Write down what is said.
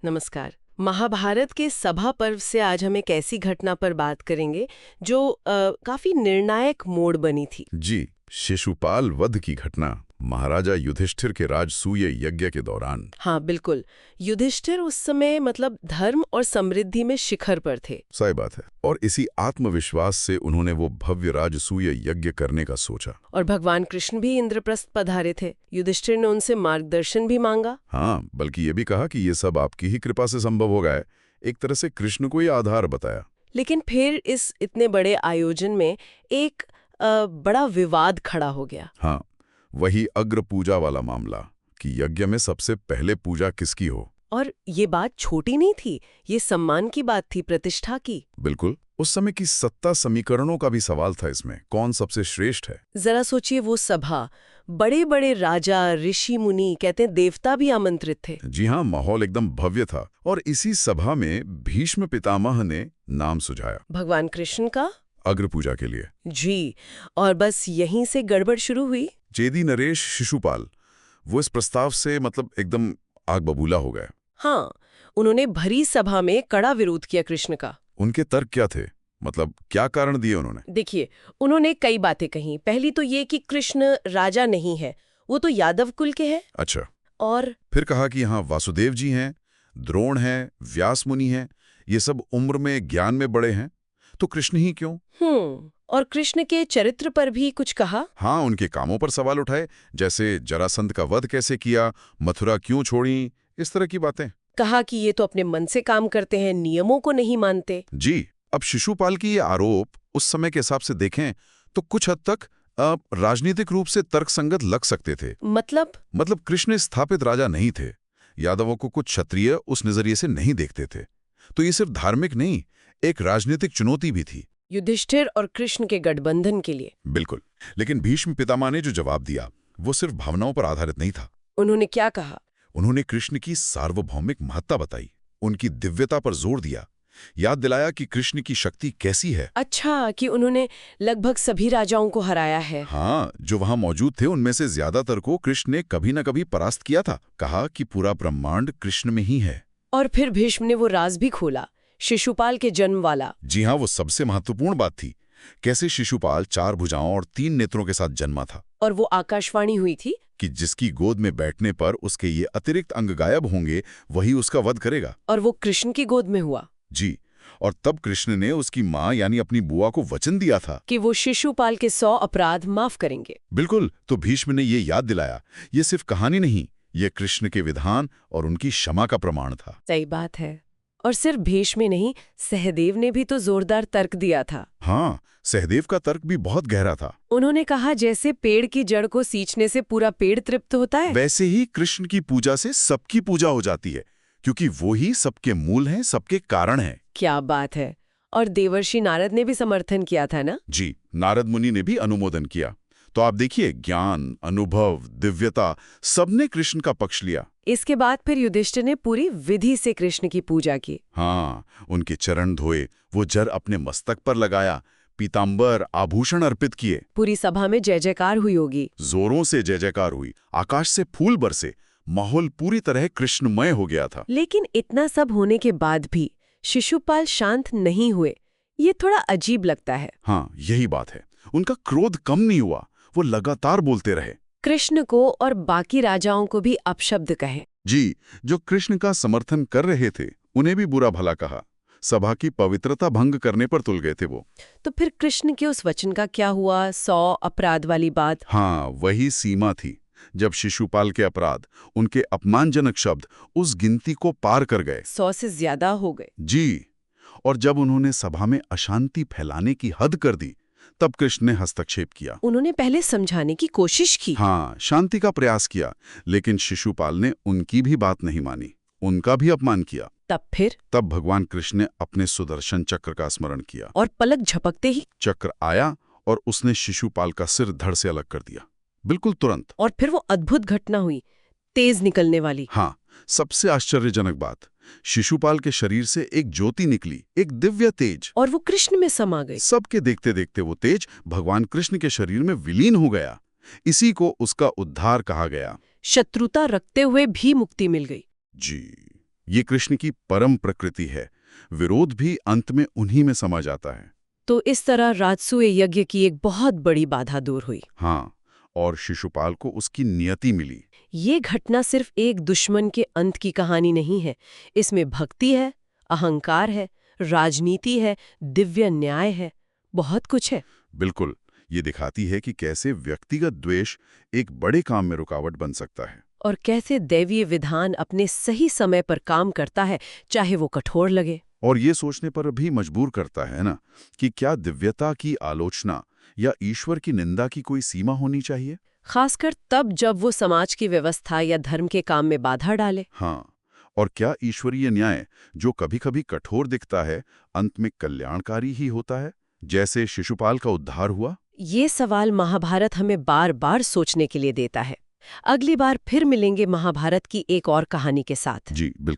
नमस्कार। महाभारत के सभा पर्व से आज हम एक ऐसी घटना पर बात करेंगे जो काफी निर्णायक मोड़ बनी थी। जी, शिशुपाल वध की घटना महाराजा युधिष्ठिर के राजसूय यज्ञ के दौरान। हाँ बिल्कुल। युधिष्ठिर उस समय मतलब धर्म और समृद्धि में शिखर पर थे। सही बात है। और इसी आत्मविश्वास से उन्होंने वो भव्य राजसूय यज्ञ करने का सोचा। और भगवान कृष्ण भी इंद्रप्रस्थ पधारे थे। युधिष्ठिर ने उनसे मार्गदर्शन भी मांगा। हाँ, बल्कि ये भी कहा कि ये सब आपकी ही कृपा से संभव हो गया है। एक तरह से कृष्ण को ये आधार बताया। लेकिन फिर इस इतने बड़े आयोजन में एक बड़ा विवाद खड़ा हो गया। हाँ, वही अग्र पूजा वाला मामला कि यज्ञ में सबसे पहले पूजा किसकी हो। और ये बात छोटी नहीं थी, ये सम्मान की बात थी, प्रतिष्ठा की। बिल्कुल, उस समय की सत्ता समीकरणों का भी सवाल था इसमें, कौन सबसे श्रेष्ठ है। जरा सोचिए, वो सभा, बड़े बड़े राजा, ऋषि मुनि, कहते हैं देवता भी आमंत्रित थे। जी हाँ, माहौल एकदम भव्य था। और इसी सभा में भीष्म पितामह ने नाम सुझाया भगवान कृष्ण का, अग्र पूजा के लिए। जी। और बस यहीं से गड़बड़ शुरू हुई। चेदी नरेश शिशुपाल वो इस प्रस्ताव से एकदम आग बबूला हो गए। हाँ, उन्होंने भरी सभा में कड़ा विरोध किया कृष्ण का। उनके तर्क क्या थे, क्या कारण दिए उन्होंने? देखिए, उन्होंने कई बातें कही। पहली तो ये कि कृष्ण राजा नहीं है, वो तो यादव कुल के हैं। अच्छा। और फिर कहा कि यहाँ वासुदेव जी हैं, द्रोण हैं, व्यास मुनि हैं, ये सब उम्र में ज्ञान में बड़े हैं, तो कृष्ण ही क्यों? और कृष्ण के चरित्र पर भी कुछ कहा। हाँ, उनके कामों पर सवाल उठाए, जैसे जरासंध का वध कैसे किया, मथुरा क्यों छोड़ी, इस तरह की बातें। कहा कि ये तो अपने मन से काम करते हैं, नियमों को नहीं मानते। जी। अब शिशुपाल की ये आरोप उस समय के हिसाब से देखें तो कुछ हद तक राजनीतिक रूप से तर्कसंगत लग सकते थे। मतलब कृष्ण स्थापित राजा नहीं थे, यादवों को कुछ क्षत्रिय उस नजरिए से नहीं देखते थे, तो ये सिर्फ धार्मिक नहीं, एक राजनीतिक चुनौती भी थी युधिष्ठिर और कृष्ण के गठबंधन के लिए। बिल्कुल। लेकिन भीष्म पितामह ने जो जवाब दिया वो सिर्फ भावनाओं पर आधारित नहीं था। उन्होंने क्या कहा? उन्होंने कृष्ण की सार्वभौमिक महत्ता बताई, उनकी दिव्यता पर जोर दिया, याद दिलाया कि कृष्ण की शक्ति कैसी है। अच्छा, कि उन्होंने लगभग सभी राजाओं को हराया है। हाँ, जो वहां मौजूद थे उनमें से ज्यादातर को कृष्ण ने कभी न कभी परास्त किया था। कहा कि पूरा ब्रह्मांड कृष्ण में ही है। और फिर भीष्म ने वो राज भी खोला, शिशुपाल के जन्म वाला। जी हाँ, वो सबसे महत्वपूर्ण बात थी, कैसे शिशुपाल 4 भुजाओं और 3 नेत्रों के साथ जन्मा था। और वो आकाशवाणी हुई थी कि जिसकी गोद में बैठने पर उसके ये अतिरिक्त अंग गायब होंगे, वही उसका वध करेगा। और वो कृष्ण की गोद में हुआ। जी। और तब कृष्ण ने उसकी माँ यानी अपनी बुआ को वचन दिया था कि वो शिशुपाल के 100 अपराध माफ करेंगे। बिल्कुल। तो भीष्म ने ये याद दिलाया, ये सिर्फ कहानी नहीं, ये कृष्ण के विधान और उनकी क्षमा का प्रमाण था। सही बात है। और सिर्फ भीष्म नहीं, सहदेव ने भी तो जोरदार तर्क दिया था। हाँ, सहदेव का तर्क भी बहुत गहरा था। उन्होंने कहा जैसे पेड़ की जड़ को सींचने से पूरा पेड़ तृप्त होता है, वैसे ही कृष्ण की पूजा से सबकी पूजा हो जाती है, क्योंकि वो ही सबके मूल हैं, सबके कारण हैं। क्या बात है। और देवर्षि नारद ने भी समर्थन किया था ना? जी, नारद मुनि ने भी अनुमोदन किया। तो आप देखिए, ज्ञान, अनुभव, दिव्यता, सबने कृष्ण का पक्ष लिया। इसके बाद फिर युधिष्ठिर ने पूरी विधि से कृष्ण की पूजा की। हाँ, उनके चरण धोए, वो जर अपने मस्तक पर लगाया, पीतांबर आभूषण अर्पित किए। पूरी सभा में जय जयकार हुई होगी। जोरों से जय जयकार हुई, आकाश से फूल बरसे, माहौल पूरी तरह कृष्णमय हो गया था। लेकिन इतना सब होने के बाद भी शिशुपाल शांत नहीं हुए, ये थोड़ा अजीब लगता है। हाँ, यही बात है, उनका क्रोध कम नहीं हुआ, वो लगातार बोलते रहे। कृष्ण को और बाकी राजाओं को भी अपशब्द कहे। जी, जो कृष्ण का समर्थन कर रहे थे उन्हें भी बुरा भला कहा, सभा की पवित्रता भंग करने पर तुल गए थे वो। तो फिर कृष्ण के उस वचन का क्या हुआ, 100 अपराध वाली बात? हाँ, वही सीमा थी, जब शिशुपाल के अपराध, उनके अपमानजनक शब्द उस गिनती को पार कर गए। 100 से ज्यादा हो गए। जी। और जब उन्होंने सभा में अशांति फैलाने की हद कर दी, तब कृष्ण ने हस्तक्षेप किया। उन्होंने पहले समझाने की कोशिश की। हाँ, शांति का प्रयास किया, लेकिन शिशुपाल ने उनकी भी बात नहीं मानी, उनका भी अपमान किया। तब भगवान कृष्ण ने अपने सुदर्शन चक्र का स्मरण किया, और पलक झपकते ही चक्र आया और उसने शिशुपाल का सिर धड़ से अलग कर दिया, बिल्कुल तुरंत। और फिर वो अद्भुत घटना हुई, तेज निकलने वाली। हाँ, सबसे आश्चर्यजनक बात, शिशुपाल के शरीर से एक ज्योति निकली, एक दिव्य तेज, और वो कृष्ण में समा गई। सबके देखते देखते वो तेज भगवान कृष्ण के शरीर में विलीन हो गया। इसी को उसका उद्धार कहा गया। शत्रुता रखते हुए भी मुक्ति मिल गई। जी, ये कृष्ण की परम प्रकृति है। विरोध भी अंत में उन्हीं में समा जाता है। तो इस तरह राजसूय यज्ञ की एक बहुत बड़ी बाधा दूर हुई। हाँ, और शिशुपाल को उसकी नियति मिली। ये घटना सिर्फ एक दुश्मन के अंत की कहानी नहीं है। इसमें भक्ति है, अहंकार है, राजनीति है, दिव्य न्याय है, बहुत कुछ है। बिल्कुल, ये दिखाती है कि कैसे व्यक्तिगत द्वेष एक बड़े काम में रुकावट बन सकता है। और कैसे दैवीय विधान अपने सही समय पर काम करता है, चाहे वो कठोर लगे। और ये सोचने पर भी मजबूर करता है ना कि क्या दिव्यता की आलोचना या ईश्वर की निंदा की कोई सीमा होनी चाहिए? खासकर तब जब वो समाज की व्यवस्था या धर्म के काम में बाधा डाले। हाँ, और क्या ईश्वरीय न्याय जो कभी-कभी कठोर दिखता है, अंत में कल्याणकारी ही होता है, जैसे शिशुपाल का उद्धार हुआ? ये सवाल महाभारत हमें बार बार सोचने के लिए देता है। अगली बार फिर मिलेंगे महाभारत की एक और कहानी के साथ। जी, बिल्कुल।